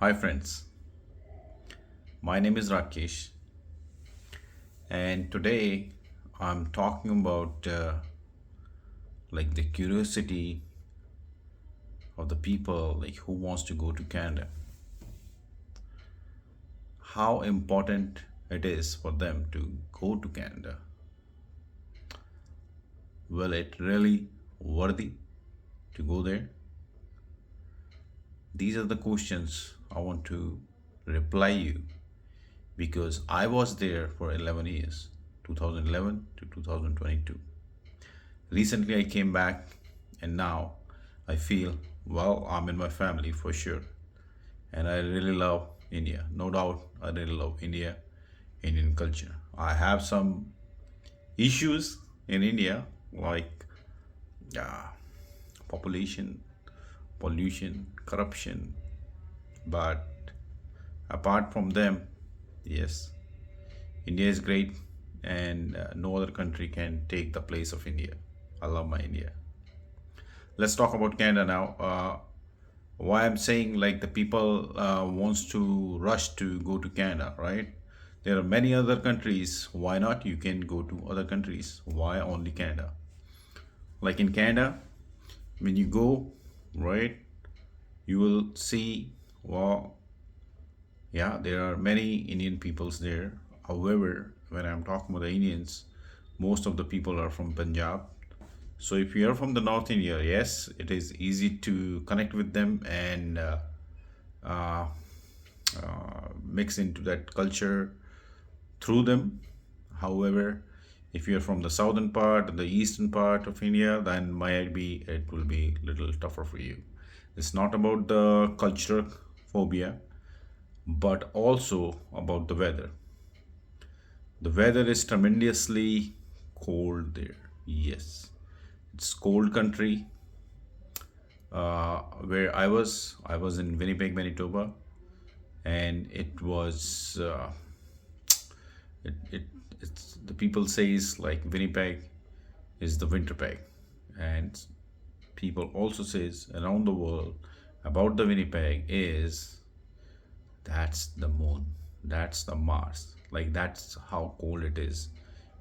Hi, friends. My name is Rakesh, and today I'm talking about the curiosity of the people who wants to go to Canada. How important it is for them to go to Canada. Will it really worthy to go there? These are the questions I want to reply you because I was there for 11 years, 2011 to 2022. Recently, I came back, and now I feel, well, I'm in my family for sure. And I really love India. No doubt, I really love India, Indian culture. I have some issues in India, like uh, population, pollution, corruption. But apart from them, yes, India is great, and no other country can take the place of India. I love my India. Let's talk about Canada now. Why I'm saying the people wants to rush to go to Canada, right? There are many other countries. Why not? You can go to other countries. Why only Canada? Like in Canada, when you go, right, you will see, well, yeah, there are many Indian peoples there. However, when I'm talking about the Indians, most of the people are from Punjab. So if you are from the North India, yes, it is easy to connect with them and uh, mix into that culture through them. However, if you're from the southern part, the eastern part of India, then might be it will be little tougher for you. It's not about the cultural phobia, but also about the weather. The weather is tremendously cold there. Yes, it's cold country. Where I was in Winnipeg, Manitoba, and it was it it's the people says like Winnipeg is the Winterpeg, and people also says around the world about the Winnipeg is that's the moon, that's the Mars, like that's how cold it is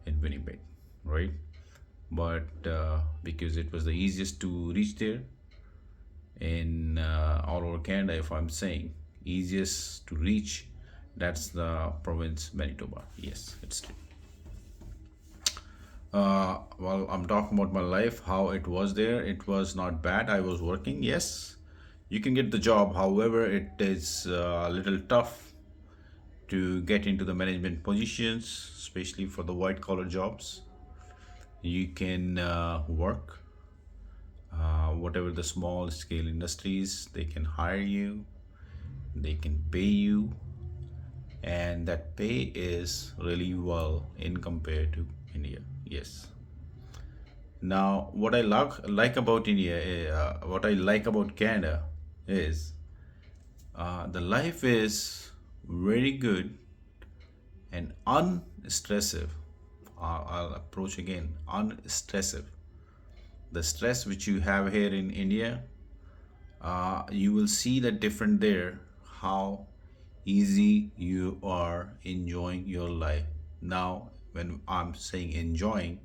in Winnipeg, right? But because it was the easiest to reach there in all over Canada, if I'm saying easiest to reach, that's the province Manitoba. Yes, it's true. Well, I'm talking about my life, how it was there. It was not bad. I was working. Yes, you can get the job. However, it is a little tough to get into the management positions, especially for the white collar jobs. You can work whatever the small scale industries, they can hire you, they can pay you, and that pay is really well in compared to India. Yes. Now, what I like about India, what I like about Canada is the life is very good and unstressive. I'll approach again, unstressive. The stress which you have here in India, you will see that different there, how easy you are enjoying your life. Now, when I'm saying enjoying,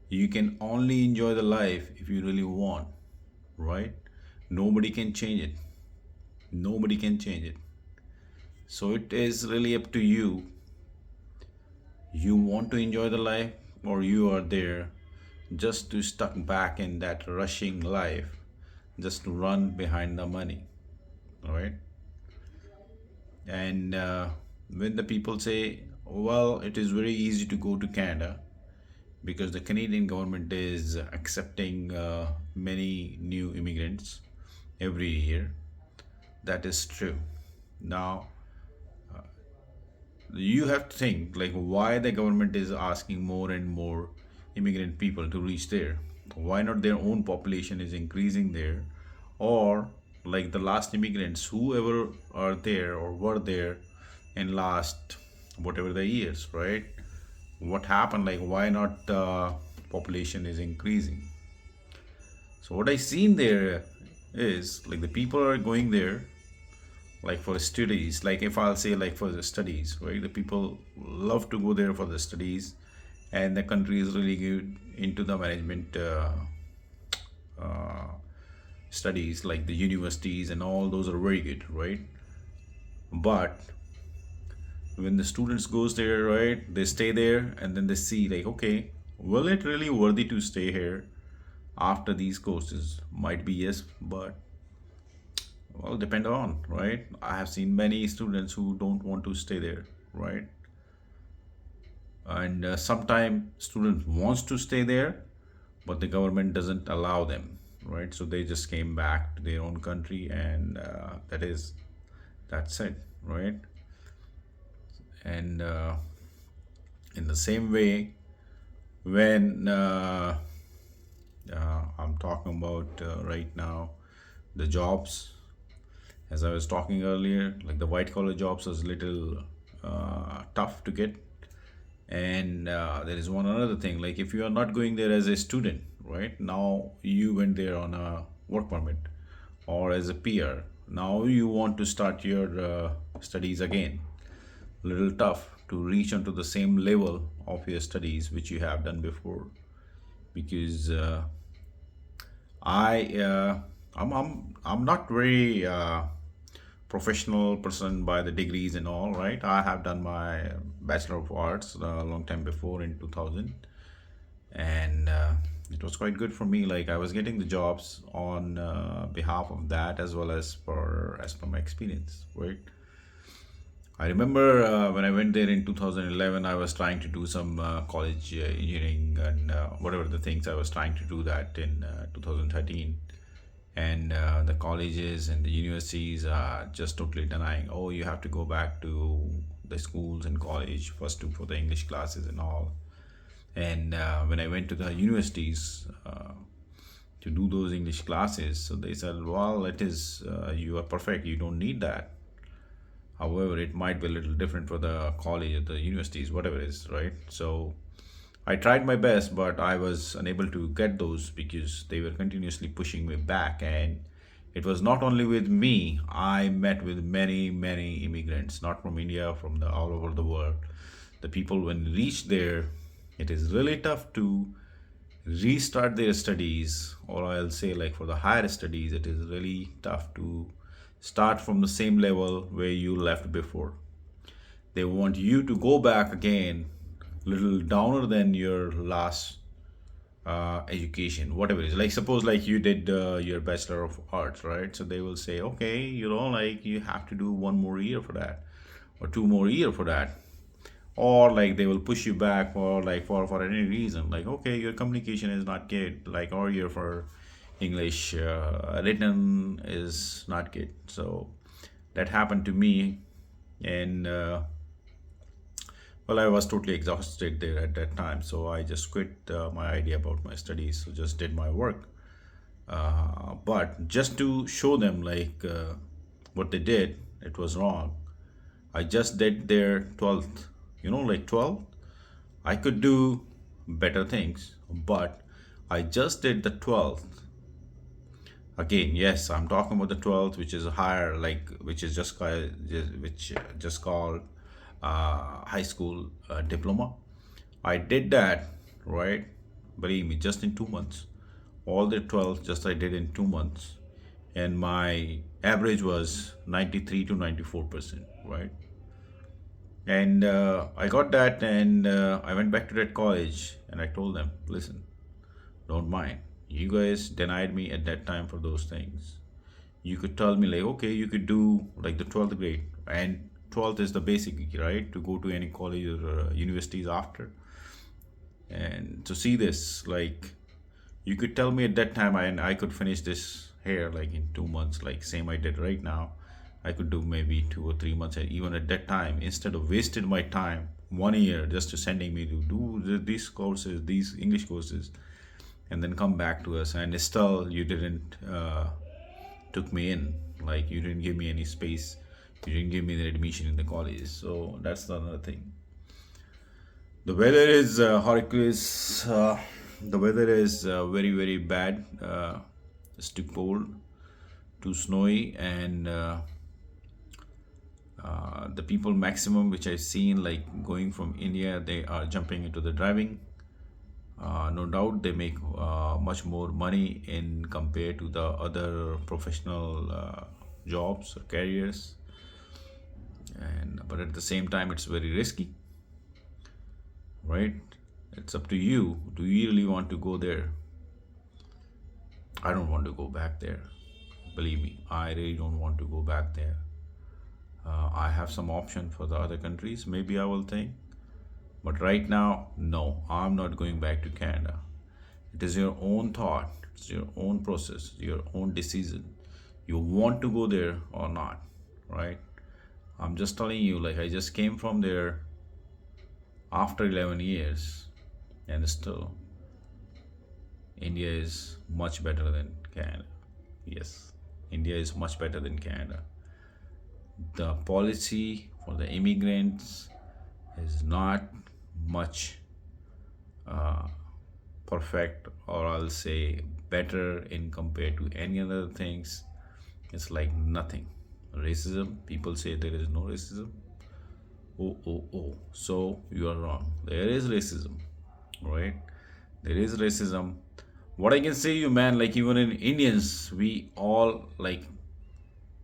you can only enjoy the life if you really want, right? Nobody can change it. Nobody can change it. So it is really up to you. You want to enjoy the life, or you are there just to stuck back in that rushing life, just to run behind the money, all right? And when the people say, well, it is very easy to go to Canada because the Canadian government is accepting many new immigrants every year, that is true. Now, you have to think like why the government is asking more and more immigrant people to reach there. Why not their own population is increasing there, or like the last immigrants whoever are there or were there in last whatever the years, right? What happened, like why not the population is increasing? So what I seen there is like the people are going there, like for studies, like if I'll say like for the studies, right, the people love to go there for the studies, and the country is really good into the management uh, studies, like the universities and all those are very good, right? But when the students goes there, right, they stay there and then they see like, okay, will it really worthy to stay here after these courses? Might be yes, but well, depend on, right? I have seen many students who don't want to stay there, right? And sometimes student wants to stay there, but the government doesn't allow them, right? So they just came back to their own country, and that's it, right? And in the same way, when I'm talking about right now the jobs, as I was talking earlier, like the white collar jobs is little tough to get. And there is one another thing, like if you are not going there as a student, right? Now you went there on a work permit or as a peer. Now you want to start your studies again. Little tough to reach onto the same level of your studies which you have done before, because I I'm not very professional person by the degrees and all, right? I have done my Bachelor of Arts a long time before in 2000, and it was quite good for me. Like I was getting the jobs on behalf of that, as well as for as per my experience, right? I remember when I went there in 2011, I was trying to do some college engineering and whatever the things I was trying to do that in 2013. And the colleges and the universities are just totally denying, oh, you have to go back to the schools and college first to for the English classes and all. And when I went to the universities to do those English classes, so they said, well, it is you are perfect, you don't need that. However, it might be a little different for the college or the universities, whatever it is, right? So I tried my best, but I was unable to get those because they were continuously pushing me back. And it was not only with me, I met with many, many immigrants, not from India, from the all over the world. The people, when reach there, it is really tough to restart their studies, or I'll say like for the higher studies, it is really tough to start from the same level where you left before. They want you to go back again, little downer than your last education, whatever it is. Like suppose like you did your Bachelor of Arts, right? So they will say, okay, like you have to do one more year for that, or two more year for that, or like they will push you back for like for any reason, like okay, your communication is not good, like or your for English written is not good. So that happened to me, and well, I was totally exhausted there at that time, so I just quit my idea about my studies, so just did my work. But just to show them like what they did, it was wrong. I just did their 12th, like 12. I could do better things, but I just did the 12th. Again, yes, I'm talking about the 12th, which is higher, like which is just called, which just called high school diploma. I did that, right? Believe me, just in 2 months. All the 12 just I did in 2 months, and my average was 93 to 94%, right? And I got that, and I went back to that college, and I told them, listen, don't mind. You guys denied me at that time for those things. You could tell me like, okay, you could do like the 12th grade, and 12th is the basic, right, to go to any college or universities after. And to see this, like, you could tell me at that time, and I could finish this here like in 2 months, like same I did right now. I could do maybe 2 or 3 months, and even at that time, instead of wasted my time 1 year just to sending me to do these courses, these English courses, and then come back to us, and still you didn't took me in, like you didn't give me any space, you didn't give me the admission in the college. So that's another thing. The weather is horrendous. The weather is very very bad. It's too cold, too snowy, and The people maximum which I've seen, like going from India, they are jumping into the driving. No doubt they make much more money in compared to the other professional jobs or careers, and but at the same time it's very risky, right? It's up to you. Do you really want to go there? I don't want to go back there. Believe me, I really don't want to go back there. I have some option for the other countries. Maybe I will think. But right now, no, I'm not going back to Canada. It is your own thought, it's your own process, your own decision. You want to go there or not, right? I'm just telling you, like, I just came from there after 11 years, and still, India is much better than Canada. Yes, India is much better than Canada. The policy for the immigrants is not much perfect, or I'll say better in compared to any other things. It's like nothing. Racism, people say there is no racism. Oh. So you are wrong. There is racism, right? There is racism. What I can say you, man, like even in Indians, we all like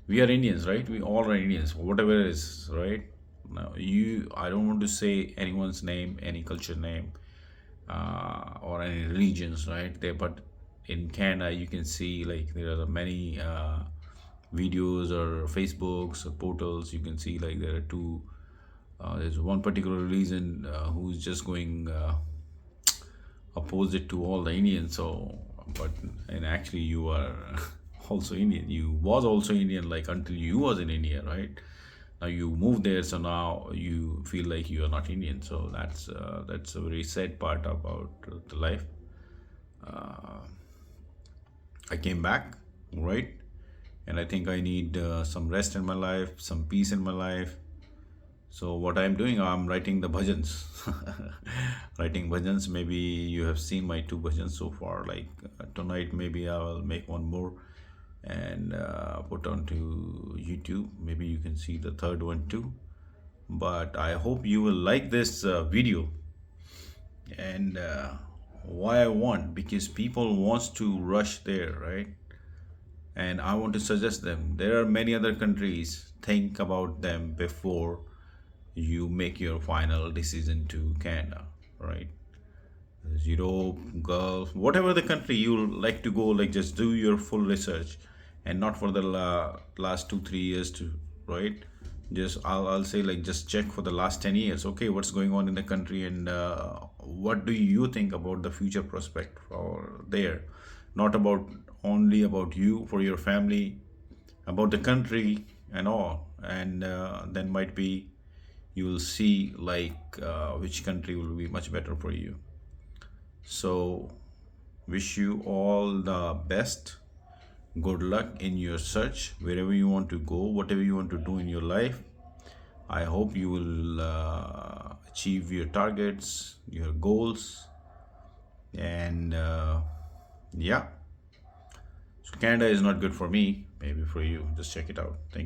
we are Indians, right? We all are Indians, whatever it is, right? Now, I don't want to say anyone's name, any culture name, or any religions, right? There, but in Canada, you can see like there are many videos or Facebooks or portals. You can see like there are two. There's one particular religion who's just going opposite to all the Indians. So, but and actually you are also Indian. You was also Indian like until you was in India, right? Now you moved there, so now you feel like you are not Indian. So that's a very sad part about the life. Uh, I came back, right? And I think I need some rest in my life, some peace in my life. So what I'm doing, I'm writing the bhajans. Writing bhajans. Maybe you have seen my two bhajans so far. Like tonight, maybe I will make one more and put onto YouTube. Maybe you can see the third one too. But I hope you will like this video. And why I want, because people wants to rush there, right? And I want to suggest them. There are many other countries. Think about them before you make your final decision to Canada, right? Europe, Gulf, whatever the country you like to go, like just do your full research, and not for the last 2 3 years to, right? Just I'll say like just check for the last 10 years. Okay, what's going on in the country, and what do you think about the future prospect for there? Not about only about you, for your family, about the country and all, and then might be you will see like which country will be much better for you. So wish you all the best. Good luck in your search, wherever you want to go, whatever you want to do in your life. I hope you will achieve your targets, your goals, and yeah. So Canada is not good for me, maybe for you. Just check it out. Thank you.